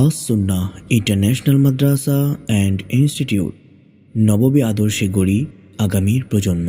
As Sunnah international Madrasa and institute, নববী আদর্শে গড়ি আগামীর প্রজন্ম।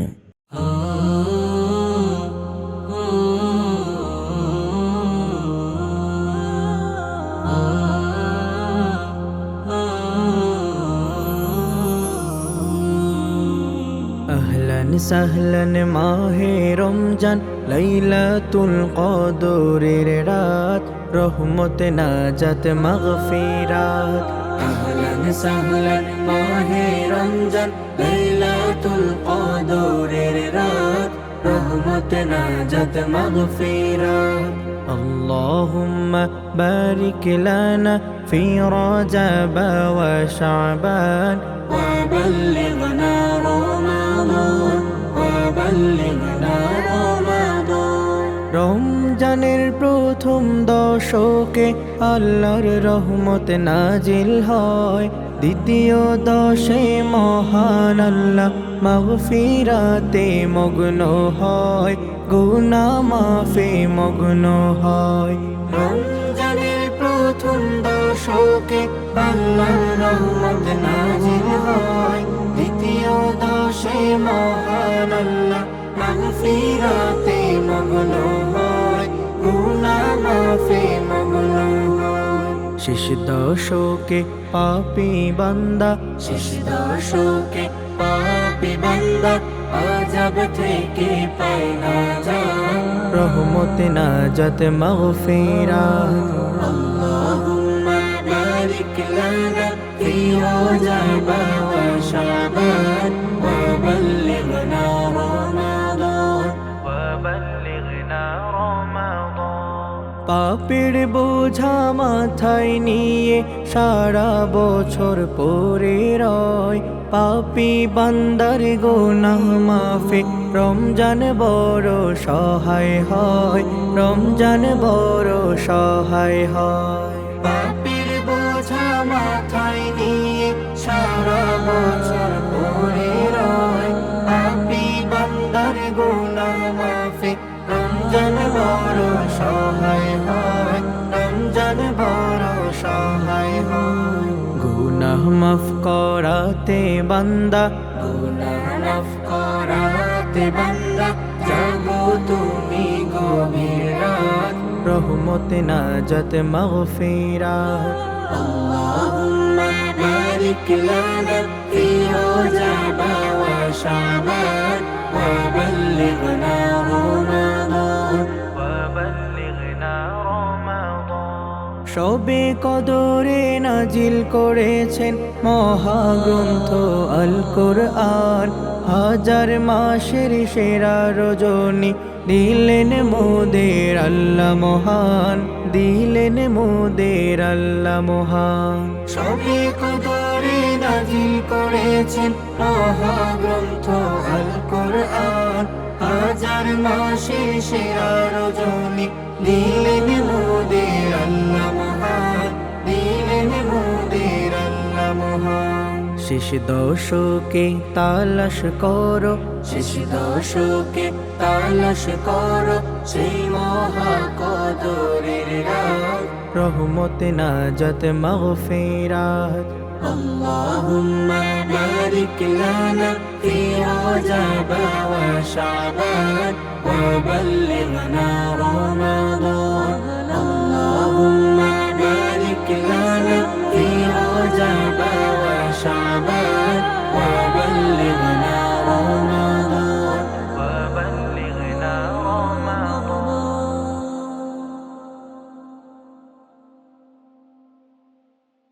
আহলান সাহলান মাহে রমজান, লাইলাতুল কদরের রাত, রহমত নাজাত মাগফিরাত। আহলান সাহলান মাহে রমজান, লাইলাতুল কদরের রাত, রহমত নাজাত মাগফিরাত। اللهم بارك لنا في رجب وشعبان وبلغنا رمضان وبلغنا رمضان। রমজানের প্রথম দশকে আল্লাহর রহমত নাজিল হয়, দ্বিতীয় দশে মহান আল্লাহ মাগফিরাতে মগ্ন হয়, গুনাহ মাফে মগ্ন হয়। রমজানের প্রথম দশকে আল্লাহর রহমত নাজিল হয়, দ্বিতীয় দশে মহান আল্লাহ মাগফিরাতে মগ্ন হয়, গুনাহ মাফে মগ্ন হয়। শেষ দশকে পাপী বান্দা, শেষ দশকে পাপী বান্দা আযাব থেকে পায় নাজাত, রহমত নাজাত মাগফিরাত। আল্লাহুম্মা বারিক লানা ফি রজব ওয়া শাবান ওয়া বাল্লিগনা রমাদান ওয়া বাল্লিগনা রমাদান। পাপের বোঝা মাথায় নিয়ে সারা বছর পরে রয়, পাপী বান্দার গুনাহ মাফে রমজান বড় সহায় হয়, রমজান বড় সহায় হয়। পাপের বোঝা মাথায় নিয়ে সারা বছর পরে রয়, পাপী বান্দার গুনাহ মাফে রমজান বড় সহায় হয়, রমজান বড় সহায় হয়। গুনাহ মাফ করাতে বান্দা, গুনাহ মাফ করাতে বান্দা, জাগো তুমি গভীর রাত, রহমত নাজাত মাগফিরাত। আল্লাহুম্মা বারিক লানা ফি রজব ওয়া শাবান ওয়া বাল্লিগনা রমাদান ওয়া বাল্লিগনা রমাদান। সবে কদরে নাজিল করেছেন মহাগ্রন্থ আল কোরআন, হাজার মাসের সেরা রজনী দিলেন মোদের আল্লাহ মহান, দিলেন মোদের আল্লাহ মহান। সবে কদরে নাজিল করেছেন মহাগ্রন্থ আল কোরআন, হাজার মাসের সেরা রজনী দিলেন মোদের আল্লাহ মহান, দিলেন মোদের আল্লাহ মহান। শেষ দশকে তালাশ করো, শেষ দশকে তালাশ করো সেই মহা কদরের রাত, রহমত নাজাত মাগফিরাত। আল্লাহুম্মা বারিক লানা ফি রজব ওয়া শাবান ওয়া বাল্লিগনা রমাদান। আল্লাহুম্মা বারিক লানা